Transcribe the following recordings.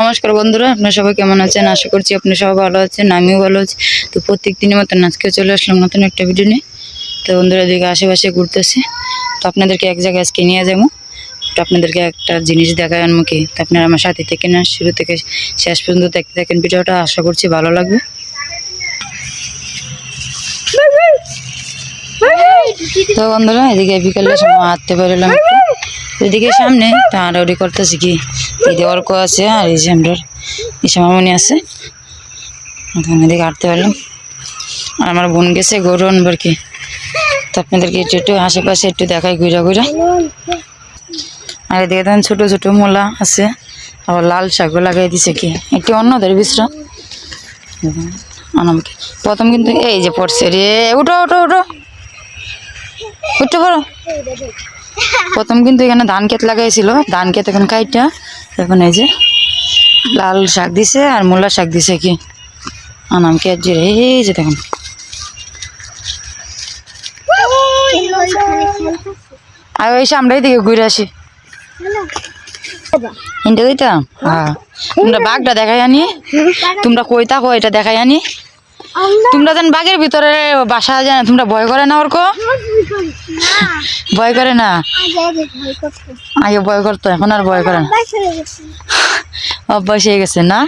নমস্কার বন্ধুরা, আপনারা সবাই কেমন আছেন? আশা করছি আপনারা সবাই ভালো আছেন, আমিও ভালো আছি। তো প্রত্যেক দিনের মতন আজকে চলে আসলাম নতুন একটা ভিডিও নিয়ে। তো বন্ধুরা দিকে আশেপাশে ঘুরতেছি, তো আপনাদেরকে এক জায়গায় আজকে নিয়ে যাবো। তো আপনাদেরকে একটা জিনিস দেখায় মুখে, তো আপনারা আমার সাথে থেকে না শুরু থেকে শেষ পর্যন্ত দেখতে থাকেন ভিডিওটা, আশা করছি ভালো লাগবে। তো বন্ধুরা এদিকে বিকালে সময় হাঁটতে পারলাম একটু, ওইদিকে সামনে টাড়াউড়ি করতেছি কি এই অর্ক আছে আর এই যে আমরা ইসামামনি আছে, ওখানে এদিকে হাঁটতে পারলাম। আর আমার বোন গেছে গরু আনবার কি, তো আপনাদেরকে একটু একটু আশেপাশে একটু দেখাই ঘুরা ঘুরা। আর এদিকে দেখেন ছোটো ছোটো মূলা আছে, আবার লাল শাকও লাগাই দিছে কি একটু অন্যদের বিশ্রাম আনামকে। প্রথম কিন্তু এই যে পড়ছে রে, উঠো উঠো উঠো উঠতে পারো। প্রথম কিন্তু এখানে ধান ক্ষেত লাগাইছিল, ধান ক্ষেত এখন কাইটা এখন এই যে লাল শাক দিছে আর মূলা শাক দিছে কি আনাম কে যে এই যে দেখুন। আর ওই সামনেই দিকে ঘুরে আসি ইনটা দিতাম। হ্যাঁ তোমরা বাঘটা দেখাই আনি, তোমরা কই থাকো এটা দেখাই আনি। তোমরা যেন বাঘের ভিতরে বাসা যায়, তোমরা ভয় করে না? ওরকম ভয় করে না? আগে ভয় করতো, এখন আর ভয় করে না, অভ্যাস হয়ে গেছে না?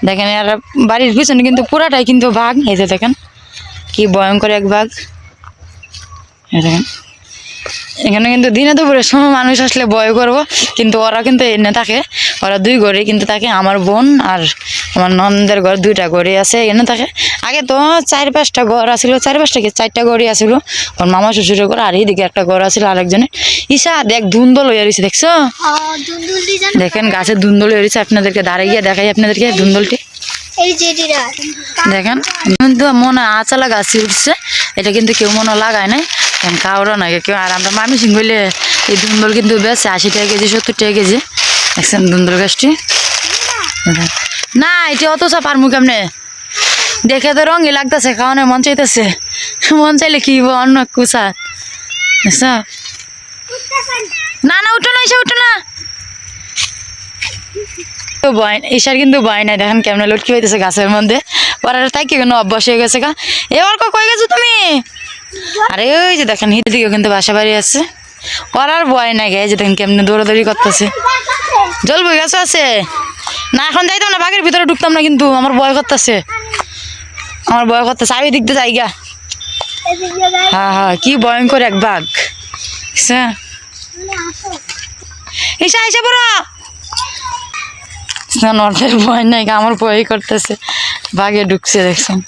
দেখেন আর বাড়ির পিছনে কিন্তু পুরাটাই কিন্তু বাঘ, এই যে দেখেন কি ভয়ঙ্কর এক বাঘ। দেখেন এখানে কিন্তু দিনে দুপুরের সময় মানুষ আসলে ভয় করবো, কিন্তু ওরা কিন্তু এনে থাকে, ওরা দুই ঘরে কিন্তু থাকে। আমার বোন আর আমার নন্দের ঘর দুইটা ঘরে আছে, এনে থাকে। আগে তো 4-5টা ঘর আসিল, 4-5টা ঘরই আসিল ওর মামা শ্বশুরের ঘর, আর এইদিকে একটা ঘর আসিল আরেকজনের। ইসা দেখ ধুন্দল হয়ে রয়েছে, দেখছো? দেখেন গাছের ধুন্দল হয়ে রয়েছে, আপনাদেরকে দাঁড়িয়ে গিয়ে দেখাই আপনাদেরকে ধুন্দলটি। দেখেন কিন্তু মনে আচালা গাছ উঠছে, এটা কিন্তু কেউ মনে লাগায় নাই, কাউরা না কেউ। আর আমরা মামি সিং বললে এই ধুন্দল কিন্তু বেশ 80 টাকা কেজি 70 টাকা কেজি। দেখছেন ধুন্দল গাছটি? না এটা অত চা পারমু কেমনে, দেখে তো রঙই লাগতেছে, খাওয়ানোর মন চাইতেছে, মন চাইলে কি অন্য কুচা। দেখছো? না না উঠো না, এসে উঠো না। তো ভয় ঈশার কিন্তু ভয় নাই, দেখেন কেমন লটকি হইতেছে গাছের মধ্যে। পরে তাই কি কেন অভ্যাস হয়ে গেছে গা। এবার কই গেছো তুমি? আরে ওই যে দেখেন হিট দিকেও কিন্তু বাসা বাড়ি আছে, করার ভয় নাই গে। যে দেখেন কেমনে দৌড়াদৌড়ি করতেছে। জল বই গাছ আছে না, এখন যাইতাম না, বাঘের ভিতরে ঢুকতাম না, কিন্তু আমার ভয় করতেছে, আমার ভয় করতেছে। আমি দিক দিয়ে যাই গা। হ্যাঁ হ্যাঁ কি ভয়ঙ্কর এক বাঘ। ঈশা এসে পড়ো। নর্দের ভয় নাই, আমার ভয় করতেছে, বাঘে ঢুকছে দেখছেন।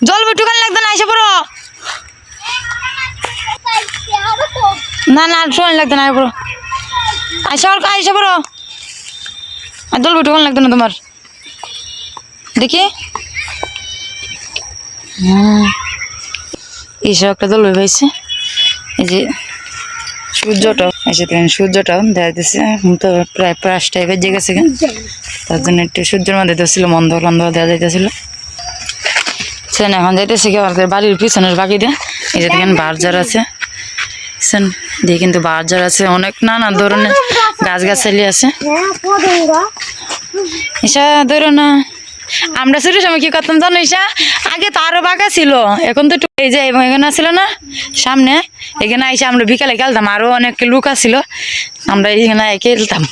জল টুকান লাগতো না, এসে পড়ো। না না সময় লাগতো না, পড়ো এসে পড়ো। আর জল টুকান লাগতো না তোমার, দেখি। এইসব একটা দল পাইছে, এই যে সূর্যটাও এসে দেখেন, সূর্যটাও দেখা দিচ্ছে তো প্রায় 5টায় বেজে গেছে, তার জন্য একটু সূর্যের মধ্যে তো ছিল মন্দ দেওয়া যাইতেছিল। সেন এখন যাইতেছে কি আমাদের বাড়ির পিছনের বাকি দিয়ে। এই যে দেখেন বার্জার আছে, সেন দিয়ে কিন্তু বার্জার আছে, অনেক নানা ধরনের গাছগাছালি আছে। ঈশা ধরো না, আমরা ছোট সময় কি করতাম জানো ঈশা? আগে তো আরো বাঘা ছিল, এখন তো এই যে এখানে ছিল না সামনে, এখানে এসে আমরা বিকালে খেলতাম, আরো অনেক লোক আছিল, আমরা এখানে খেলতাম।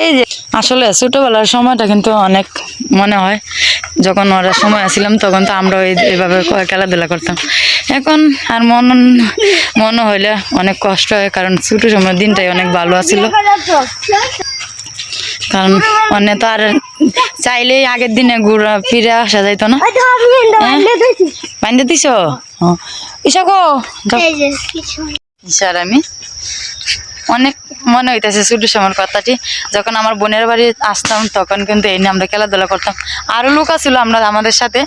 এই যে আসলে ছোটবেলার সময়টা কিন্তু অনেক মনে হয়, যখন ওরা সময় আসছিলাম তখন তো আমরা এইভাবে খেলাধুলা করতাম। এখন আর মনে হইলে অনেক কষ্ট হয়, কারণ ছোট সময় দিনটাই অনেক ভালো আছিল। কারণ অনেক তো আর চাইলেই আগের দিনে ঘুরা ফিরে আসা যাইতো না। বান্ধে দিছ ঈশা গো, ঈশার আমি অনেক মনে হইতেছে ছোট সময়ের কথাটি, যখন আমার বোনের বাড়ি আসতাম তখন কিন্তু এই নিয়ে আমরা খেলাধুলা করতাম। আরো লোক আছিল আমরা আমাদের সাথে,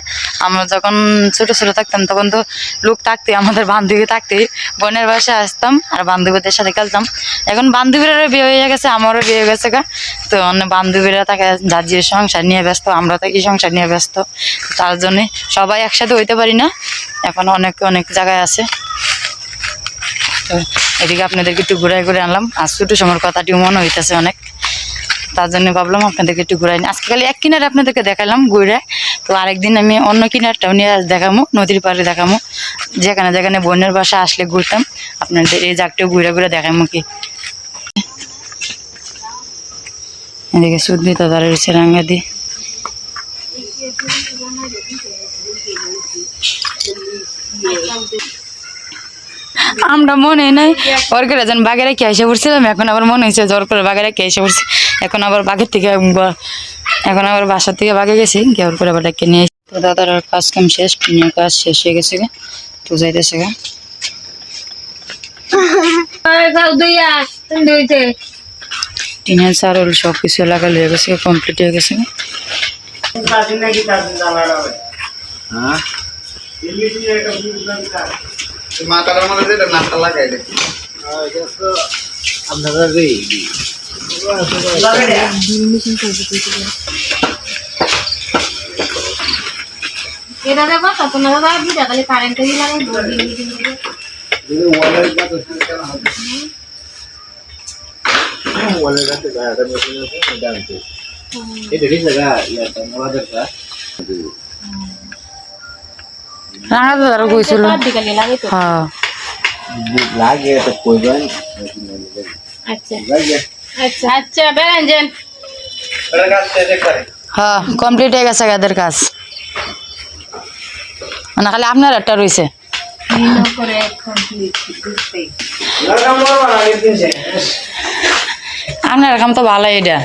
আমরা যখন ছোট ছোট থাকতাম তখন তো লোক থাকতে, আমাদের বান্ধবী থাকতে বোনের বাসায় আসতাম আর বান্ধবীদের সাথে খেলতাম। এখন বান্ধবীরাও বিয়ে হয়ে গেছে, আমারও বিয়ে হয়ে গেছে গা, তো অনেক বান্ধবীরা থাকে যার যে সংসার নিয়ে ব্যস্ত, আমরা থাকি সংসার নিয়ে ব্যস্ত, তার জন্যে সবাই একসাথে হইতে পারি না। এখন অনেক জায়গায় আছে। তো এদিকে আপনাদেরকে একটু ঘুরাই করে আনলাম। আর ছোটো সময়ের কথাটিও মনে হইতেছে অনেক, তার জন্য ভাবলাম আপনাদেরকে একটু ঘুরাই নিই। আজকে খালি এক কিনারে আপনাদেরকে দেখালাম ঘুরে, তো আরেকদিন আমি অন্য কিনারটাও নিয়ে দেখামো, নদীর পাড়ে দেখামো, যেখানে যেখানে বোনের বাসা আসলে ঘুরতাম আপনাদের এই জায়গাটাও ঘুরে ঘুরে দেখামো। কি এদিকে সুদমিতা দাঁড়িয়ে রয়েছে রাঙ্গা দিয়ে। আমরা মনে নাই ওর করে যেন বাঘেরা কে এসে পড়ছিলাম, এখন আবার মনে হয়েছে জ্বর করে বাঘেরা কে এসে পড়ছে। এখন আবার বাঘের থেকে এখন আবার বাসার থেকে বাঘে গেছি গিয়ে ওর করে আবার ডেকে নিয়ে এসেছি। তো দাদার কাজ কাম শেষ, টিনের কাজ শেষ হয়ে গেছে গে, তো যাইতেছে গা। টিনের চারল সব কিছু লাগাল হয়ে গেছে, কমপ্লিট হয়ে গেছে। মাথার মধ্যে নাকটা লাগাই দে আপনারা রে এটা দেখো তত না দাদা দুটা খালি কারেন্ট দিয়ে লাগাই বডি মিটিং করে দিলে ওয়ালের কাছে কেন হবে ওয়ালের কাছে গায়টা মেশিন আছে জানতে এটা ঠিক লাগা ইয়াটা মোলাদের কা রাঙা দাদার কইছিল দিকে লাগাই তো হ্যাঁ লাগে তো কইবেন আচ্ছা লাগে আচ্ছা আচ্ছা বেরাঞ্জন এর কাজ শেষ করে হ্যাঁ কমপ্লিট হয়ে গেছে গাদের কাজ, মানে খালি আপনার একটা রয়েছে। নিনো করে কমপ্লিট দিতে লাগা মোর আগে দিনছে আপনার কাম তো ভালো এটা।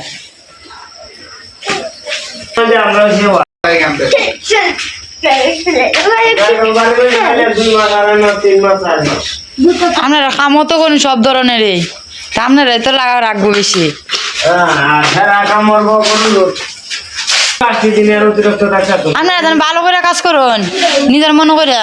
যে আমরা যে ওয়াই কামতে আপনারা কামও তো কোন সব ধরনেরই, তা আপনারা তো লাগা রাখবো বেশি। আপনারা যেন ভালো করে কাজ করুন নিজের মনে করে।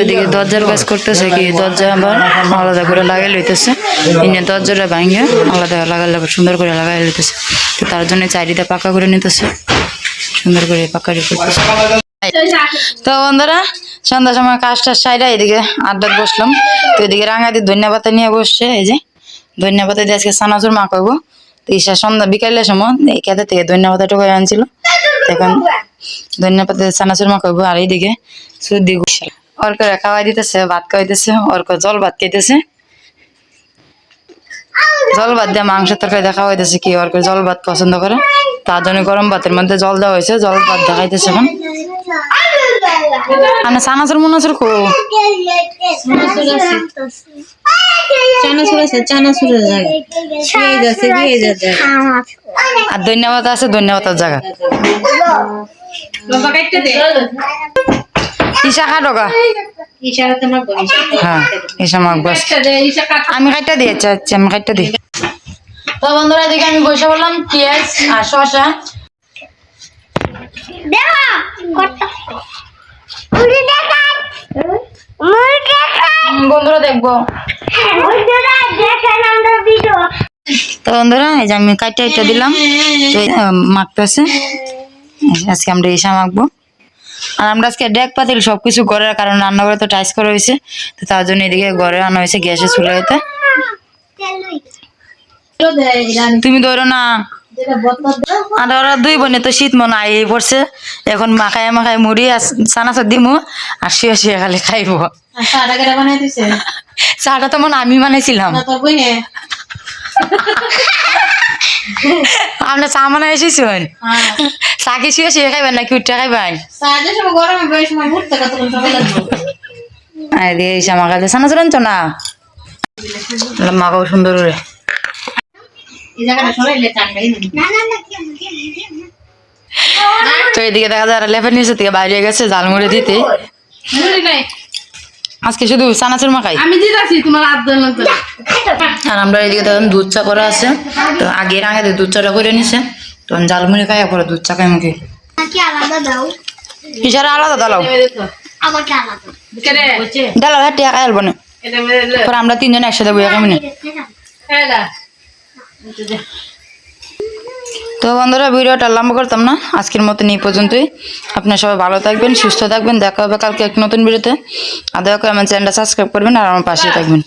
এদিকে দরজার কাজ করতেছে, কি দরজা আবার আলাদা করে লাগাই লইতেছে, দরজাটা ভাঙে আলাদা লাগালে সুন্দর করে লাগাই লইতেছে। তো তার জন্য চারিটা পাকা করে নিতেছে, সুন্দর করে পাকা করতেছে। তো বন্ধুরা সন্ধ্যার সময় কাজটা সাইডা এদিকে আড্ডা বসলাম। তো এদিকে রাঙাদি ধন্যবাদ নিয়ে বসছে, এই যে ধন্যবাদ দিয়ে আজকে সানাজুর মা করবো। তো ঈশা সন্ধ্যা বিকালের সময় এই খেতে থেকে ধন্যবাদ টুকু আনছিল, এখন ধন্যবাদ সানাচুর মা করবো। আর এইদিকে সুদি ওর করে খাওয়াই দিতেছে, ভাত খাওয়াইতেছে, ওর জল ভাত খাইতেছে, জল ভাত দিয়ে মাংস তরকারি দেখা হইতেছে। কি ওর জল ভাত পছন্দ করে, তার জন্য গরম ভাতের মধ্যে জল দেওয়া হয়েছে, জল ভাত দেখাইতেছে। এখন মানে সানাচুর মুনাচুর খো আর ধন্যবাদ আছে, ধন্যবাদের জায়গা ঈশা খা ডগা। হ্যাঁ ঈশা মাক বস আমি কাটটা দিয়েছি, আচ্ছা আমি কাটটা দিই। তো বন্ধুরা এদিকে আমি বসে বললাম পেঁয়াজ আর শসা বন্ধুরা দেখবো। তো বন্ধুরা এই যে আমি কাটটা এটা দিলাম, তো মাখতেছে। আজকে আমরা ঈশা মাখবো। আর আমরা আজকে ডেক পাতিল সবকিছু ঘরের, কারণ রান্নাঘরে তো টাইস করা হয়েছে, তো তার জন্য এদিকে ঘরে আনা হয়েছে গ্যাসে চুলাইতে। তুমি ধরো না, আর ওরা দুই বোনে তো শীত মনে আই পড়ছে, এখন মাখায় মাখায় মুড়ি আর চানাচুর দিমু আর শুয়ে শুয়ে খালি খাইবো। চাটা তো মনে আমি বানাইছিলাম, আমরা চা বানাই এসেছেন, চা কি শুয়ে শুয়ে খাইবেন নাকি উঠে খাইবেন? মাখালে চানাচুর আনছো না, মাখাও সুন্দর করে। তো এদিকে দেখা যায় লেফের নিচে থেকে বাইরে গেছে ঝালমুড়ি দিতে। আজকে শুধু চানাচুর মাখাই আর আমরা এদিকে দেখেন দুধ চা করা আছে। তো আগে দুধ চাটা করে নিছে, তখন ঝালমুড়ি খাই পরে দুধ চা খাই মুখে। ইশারা আলাদা দালাও ডালাও হ্যাঁ টিয়া খাই আলবো না, পরে আমরা তিনজন একসাথে বইয়া খাই। তো তো বন্ধুরা ভিডিওটা লম্বা করতাম না, আজকের মতন এই পর্যন্তই। আপনারা সবাই ভালো থাকবেন, সুস্থ থাকবেন, দেখা হবে কালকে এক নতুন ভিডিওতে। আর দয়া করে আমার চ্যানেলটা সাবস্ক্রাইব করবেন আর আমার পাশে থাকবেন।